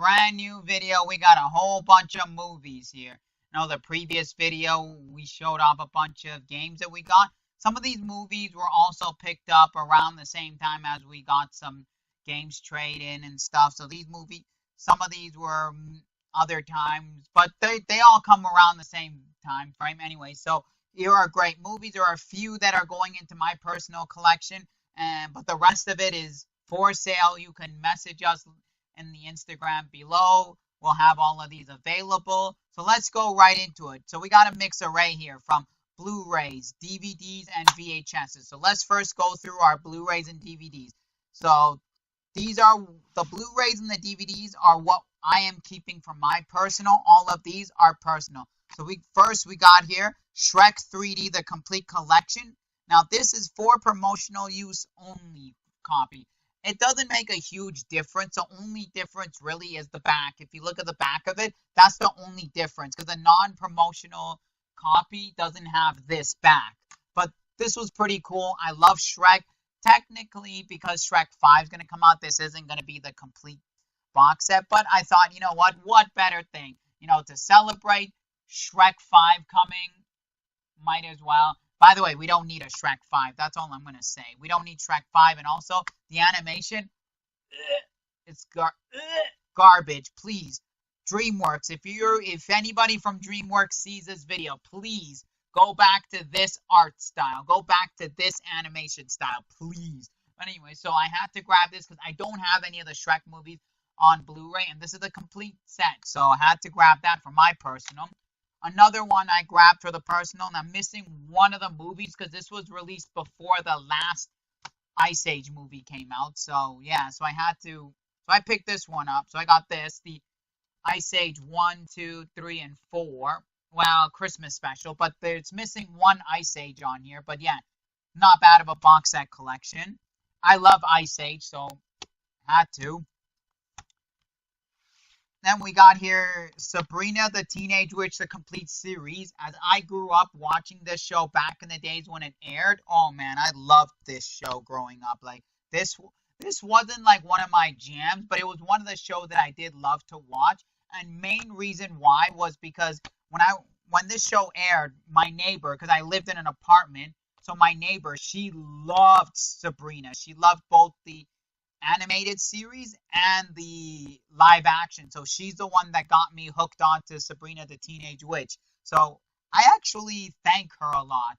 brand new video. We got a whole bunch of movies here. Now, the previous video, we showed off a bunch of games that we got. Some of these movies were also picked up around the same time as we got some games trade in and stuff. So these movies, some of these were other times, but they all come around the same time frame anyway. So here are great movies. There are a few that are going into my personal collection, but the rest of it is for sale. You can message us in the Instagram below. We'll have all of these available. So let's go right into it. So we got a mix array here from Blu-rays, DVDs, and VHSs. So let's first go through our Blu-rays and DVDs. So these are the Blu-rays and the DVDs are what I am keeping for my personal. All of these are personal. So we got here Shrek 3D, the complete collection. Now this is for promotional use only copy. It doesn't make a huge difference. The only difference really is the back. If you look at the back of it, that's the only difference because a non-promotional copy doesn't have this back. But this was pretty cool. I love Shrek. Technically, because Shrek 5 is going to come out, this isn't going to be the complete box set. But I thought, you know what better thing? You know, to celebrate Shrek 5 coming, might as well. By the way, we don't need a Shrek 5. That's all I'm going to say. We don't need Shrek 5. And also, the animation, it's garbage. Please, DreamWorks, if anybody from DreamWorks sees this video, please go back to this art style. Go back to this animation style, please. But anyway, so I had to grab this because I don't have any of the Shrek movies on Blu-ray. And this is a complete set. So I had to grab that for my personal. Another one I grabbed for the personal, and I'm missing one of the movies because this was released before the last Ice Age movie came out. So, yeah, so I picked this one up. So I got this, the Ice Age 1, 2, 3, and 4. Well, Christmas special, but it's missing one Ice Age on here. But, yeah, not bad of a box set collection. I love Ice Age, so had to. Then we got here Sabrina the Teenage Witch, the complete series. As I grew up watching this show back in the days when it aired, oh man, I loved this show growing up. Like this wasn't like one of my jams, but it was one of the shows that I did love to watch. And main reason why was because when this show aired, my neighbor, because I lived in an apartment, so my neighbor, she loved Sabrina. She loved both the animated series and the live action. So she's the one that got me hooked on to Sabrina the Teenage Witch. So I actually thank her a lot.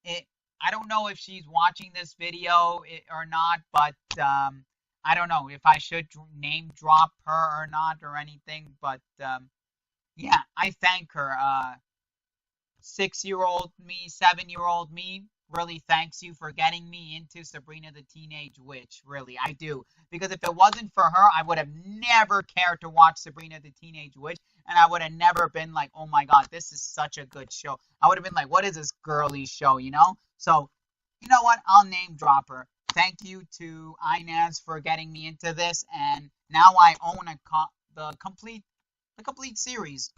I don't know if she's watching this video or not, but I don't know if I should name drop her or not or anything. But yeah, I thank her. 6-year-old me, 7-year-old me, really thanks you for getting me into Sabrina the Teenage Witch. Really, I do. Because if it wasn't for her, I would have never cared to watch Sabrina the Teenage Witch. And I would have never been like, oh my god, this is such a good show. I would have been like, what is this girly show, you know? So, you know what? I'll name drop her. Thank you to Inez for getting me into this. And now I own the complete series.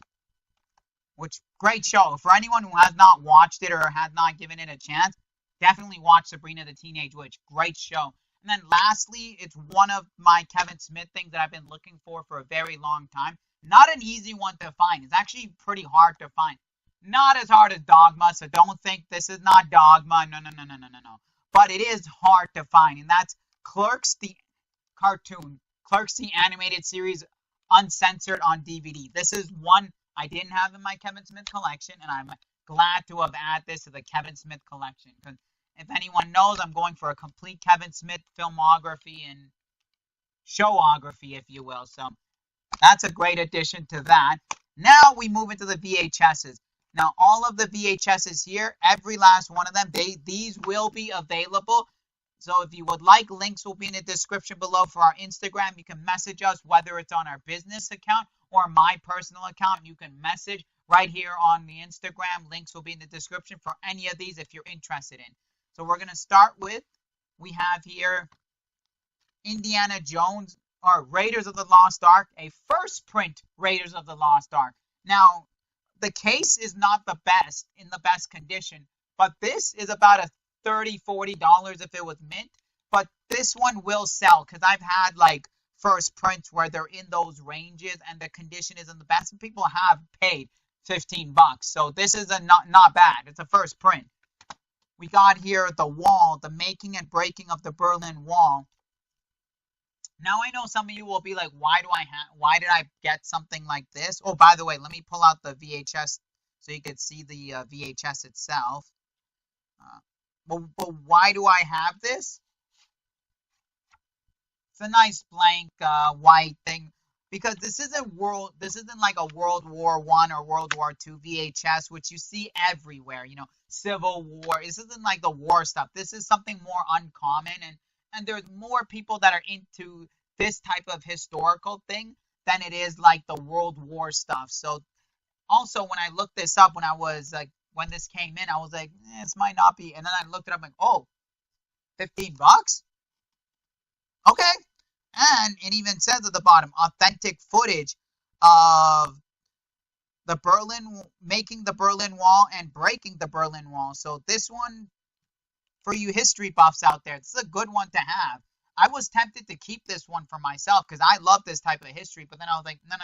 Which, great show. For anyone who has not watched it or has not given it a chance, definitely watch Sabrina the Teenage Witch. Great show. And then lastly, it's one of my Kevin Smith things that I've been looking for a very long time. Not an easy one to find. It's actually pretty hard to find. Not as hard as Dogma, so don't think this is not Dogma. No. But it is hard to find, and that's Clerks the cartoon. Clerks the animated series, uncensored on DVD. This is one I didn't have in my Kevin Smith collection, and I'm glad to have added this to the Kevin Smith collection. Because if anyone knows, I'm going for a complete Kevin Smith filmography and showography, if you will. So that's a great addition to that. Now we move into the VHSs. Now all of the VHSs here, every last one of them, these will be available. So if you would like, links will be in the description below for our Instagram. You can message us, whether it's on our business account or my personal account. You can message right here on the Instagram. Links will be in the description for any of these if you're interested in. So we're going to start with, we have here Indiana Jones, or Raiders of the Lost Ark, a first print Raiders of the Lost Ark. Now, the case is not the best, in the best condition, but this is about a $30-$40 if it was mint. But this one will sell because I've had like first prints where they're in those ranges and the condition isn't the best. And people have paid $15. So this is a not bad. It's a first print. We got here the wall, the making and breaking of the Berlin Wall. Now I know some of you will be like, why did I get something like this? Oh, by the way, let me pull out the VHS so you can see the VHS itself. But why do I have this? It's a nice blank white thing because this isn't like a World War I or World War II VHS, which you see everywhere. You know, Civil War. This isn't like the war stuff. This is something more uncommon, and there's more people that are into this type of historical thing than it is like the World War stuff. So also when I looked this up, when this came in, I was like, this might not be. And then I looked it up like, oh, $15? Okay. And it even says at the bottom, authentic footage of making the Berlin Wall and breaking the Berlin Wall. So this one, for you history buffs out there, this is a good one to have. I was tempted to keep this one for myself because I love this type of history, but then I was like, no.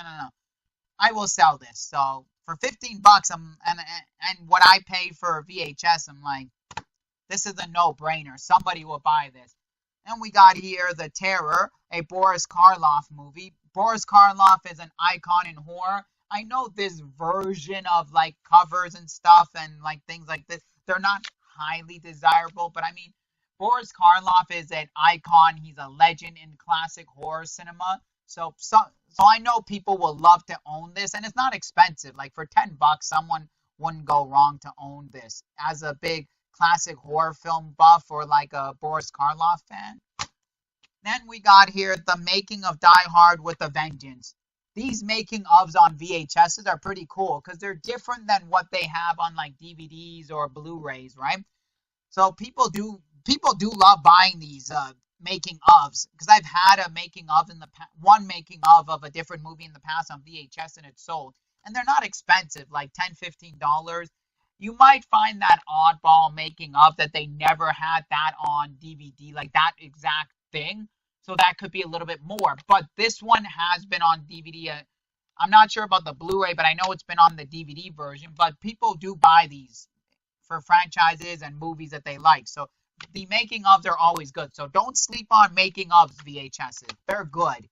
I will sell this. So for $15, and what I pay for VHS, I'm like, this is a no-brainer. Somebody will buy this. And we got here The Terror, a Boris Karloff movie. Boris Karloff is an icon in horror. I know this version of like covers and stuff and like things like this, they're not highly desirable, but I mean, Boris Karloff is an icon. He's a legend in classic horror cinema. So I know people will love to own this, and it's not expensive. Like for $10, someone wouldn't go wrong to own this. As a big classic horror film buff or like a Boris Karloff fan. Then we got here The Making of Die Hard with a Vengeance. These making ofs on VHSs are pretty cool because they're different than what they have on like DVDs or Blu-rays, right? So people do love buying these making ofs because I've had a making of in the one making of a different movie in the past on VHS and it's sold, and they're not expensive, like $10-15. You might find that oddball making of that they never had that on DVD, like that exact thing. So that could be a little bit more. But this one has been on DVD. I'm not sure about the Blu-ray, but I know it's been on the DVD version. But people do buy these for franchises and movies that they like. So the making ofs are always good. So don't sleep on making ofs VHSs. They're good.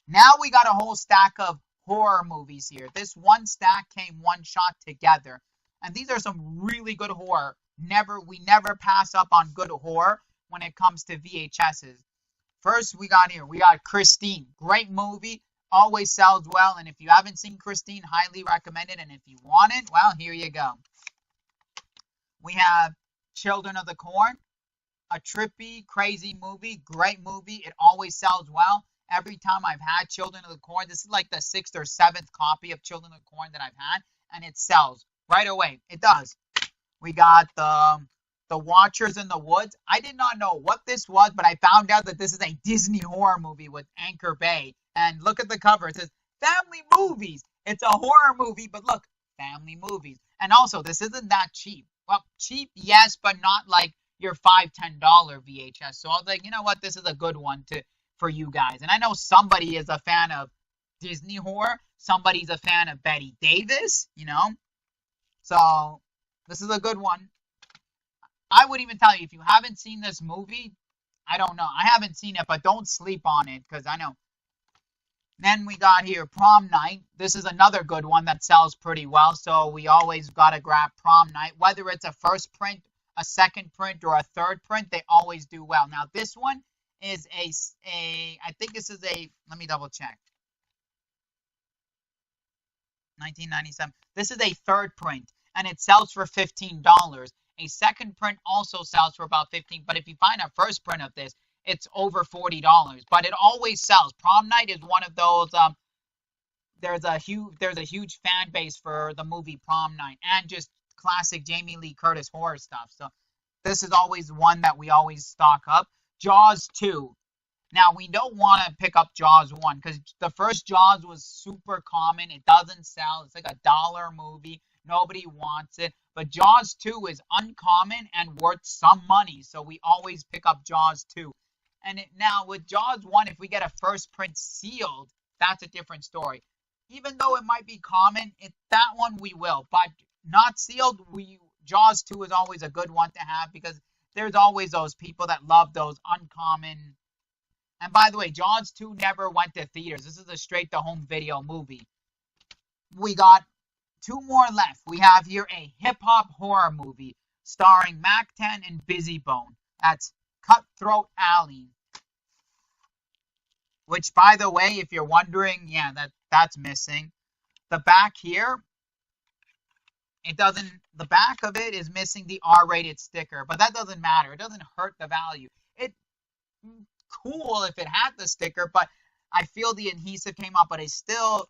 Now we got a whole stack of horror movies here. This one stack came one shot together. And these are some really good horror. We never pass up on good horror when it comes to VHSs. First, we got Christine. Great movie. Always sells well. And if you haven't seen Christine, highly recommend it. And if you want it, well, here you go. We have Children of the Corn. A trippy, crazy movie. Great movie. It always sells well. Every time I've had Children of the Corn, this is like the 6th or 7th copy of Children of the Corn that I've had. And it sells right away. It does. We got the Watchers in the Woods. I did not know what this was, but I found out that this is a Disney horror movie with Anchor Bay. And look at the cover. It says family movies. It's a horror movie, but look, family movies. And also, this isn't that cheap. Well, cheap, yes, but not like your $5-10 VHS. So I was like, you know what? This is a good one for you guys. And I know somebody is a fan of Disney horror. Somebody's a fan of Betty Davis, you know. So this is a good one. I would even tell you, if you haven't seen this movie, I don't know. I haven't seen it, but don't sleep on it because I know. Then we got here Prom Night. This is another good one that sells pretty well. So we always got to grab Prom Night. Whether it's a first print, a second print, or a third print, they always do well. Now this one is I think this is let me double check. 1997. This is a third print and it sells for $15. A second print also sells for about $15, but if you find a first print of this, it's over $40. But it always sells. Prom Night is one of those. There's a huge fan base for the movie Prom Night and just classic Jamie Lee Curtis horror stuff. So this is always one that we always stock up. Jaws 2. Now we don't want to pick up Jaws 1 because the first Jaws was super common. It doesn't sell. It's like $1 movie. Nobody wants it. But Jaws 2 is uncommon and worth some money. So we always pick up Jaws 2. And now with Jaws 1, if we get a first print sealed, that's a different story. Even though it might be common, that one we will. But not sealed, Jaws 2 is always a good one to have because there's always those people that love those uncommon. And by the way, Jaws 2 never went to theaters. This is a straight to home video movie. We got 2 more left. We have here a hip hop horror movie starring Mac 10 and Busy Bone. That's Cutthroat Alley. Which, by the way, if you're wondering, yeah, that's missing. The back here, the back of it is missing the R-rated sticker, but that doesn't matter. It doesn't hurt the value. It's cool if it had the sticker, but I feel the adhesive came off, but I still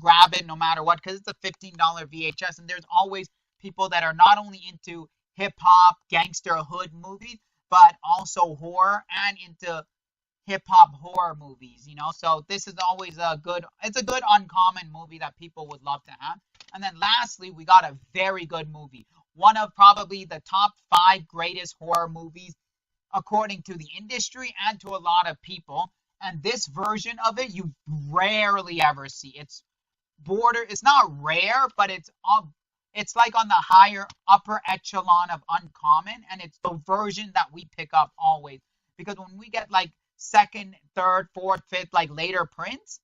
grab it no matter what because it's a $15 VHS, and there's always people that are not only into hip-hop, gangster, hood movies, but also horror and into hip-hop horror movies, so this is always a good uncommon movie that people would love to have. And then lastly, we got a very good movie, one of probably the top 5 greatest horror movies according to the industry and to a lot of people. And this version of it you rarely ever see. It's not rare, but it's like on the higher upper echelon of uncommon, and it's the version that we pick up always, because when we get like second, third, fourth, fifth, like later prints,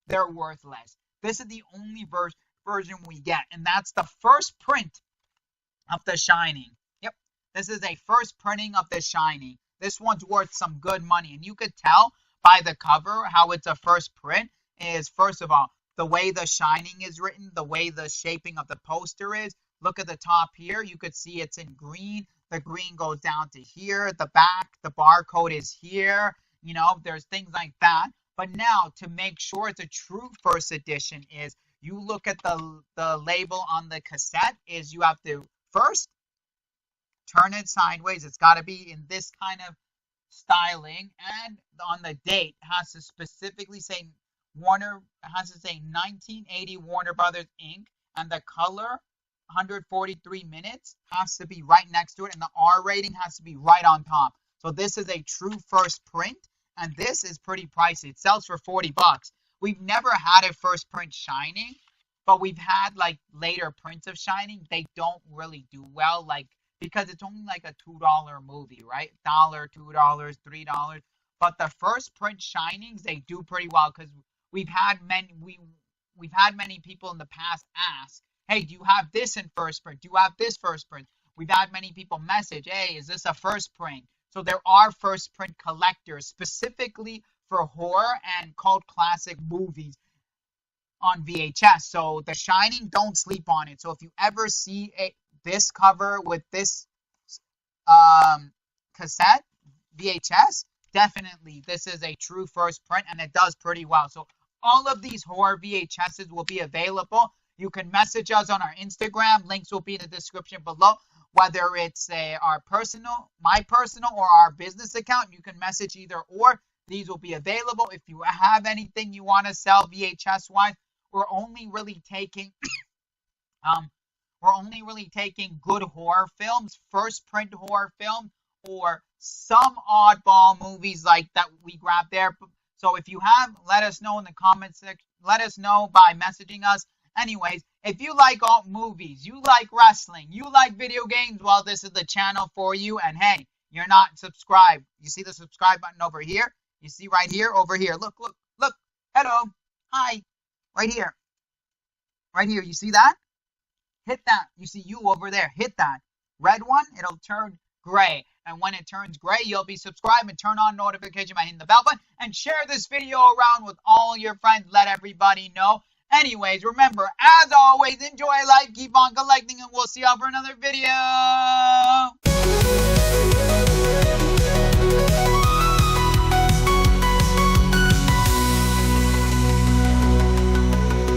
they're worth less. This is the only version we get, and that's the first print of The Shining. Yep, this is a first printing of The Shining. This one's worth some good money, and you could tell by the cover how it's a first print is, first of all, the way The Shining is written, the way the shaping of the poster is. Look at the top here. You could see it's in green. The green goes down to here. The back, the barcode is here. There's things like that. But now, to make sure it's a true first edition, is you look at the label on the cassette, is you have to first turn it sideways. It's got to be in this kind of styling, and on the date has to specifically say 1980 Warner Brothers Inc. and the color 143 minutes has to be right next to it, and the R rating has to be right on top. So this is a true first print, and this is pretty pricey. It sells for $40. We've never had a first print Shining, but we've had like later prints of Shining. They don't really do well, because it's only like a $2 movie, right? $1, $2, $3. But the first print Shinings, they do pretty well, because we've had many people in the past ask, hey, do you have this in first print? Do you have this first print? We've had many people message, hey, is this a first print? So there are first print collectors specifically for horror and cult classic movies on VHS. So The Shining, don't sleep on it. So if you ever see this cover with this cassette VHS, definitely this is a true first print, and it does pretty well. So all of these horror VHSs will be available. You can message us on our Instagram. Links will be in the description below. Whether it's my personal or our business account, you can message either or. These will be available. If you have anything you want to sell VHS wise, we're only really taking good horror films, first print horror films, or some oddball movies like that we grab there. So if you have, let us know in the comments section. Let us know by messaging us. Anyways, if you like all movies, you like wrestling, you like video games, well, this is the channel for you. And hey, you're not subscribed. You see the subscribe button over here? You see right here, over here. Look. Hello. Hi. Right here. Right here. You see that? Hit that. You see you over there. Hit that. Red one, it'll turn gray. And when it turns gray, you'll be subscribed, and turn on notification by hitting the bell button, and share this video around with all your friends. Let everybody know. Anyways, remember, as always, enjoy life, keep on collecting, and we'll see y'all for another video.